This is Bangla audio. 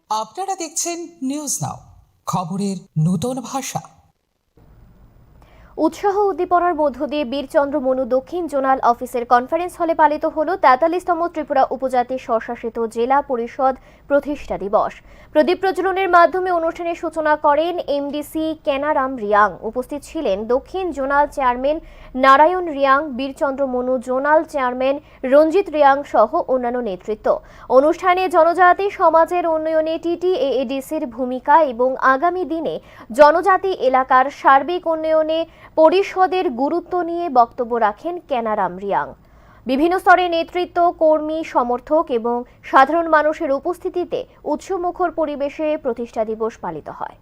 আপনারা দেখছেন নিউজ নাও, খবরের নতুন ভাষা। উৎসাহ উদ্দীপনার মধ্য দিয়ে বীরচন্দ্র মনু দক্ষিণ জোনাল অফিসের কনফারেন্স হলে পালিত হল ৪৩তম ত্রিপুরা উপজাতি স্বশাসিত জেলা পরিষদ প্রতিষ্ঠা দিবস। প্রদীপ প্রজ্বলনের মাধ্যমে অনুষ্ঠানের সূচনা করেন এমডিসি কেনারাম রিয়াং। উপস্থিত ছিলেন দক্ষিণ zonal chairman Narayan Reang, Birchandra Manu zonal chairman Ranjit Reang সহ অন্যান্য নেতৃত্ব। অনুষ্ঠানে জনজাতি সমাজের উন্নয়নে টিটিএএডিসির ভূমিকা এবং আগামী দিনে জনজাতি এলাকার সার্বিক উন্নয়নে পরিষদের গুরুত্ব নিয়ে বক্তব্য রাখেন কেনারাম রিয়াং। বিভিন্ন স্তরের নেতৃত্ব, কর্মী, সমর্থক এবং সাধারণ মানুষের উপস্থিতিতে উৎসবমুখর পরিবেশে প্রতিষ্ঠা দিবস পালিত হয়।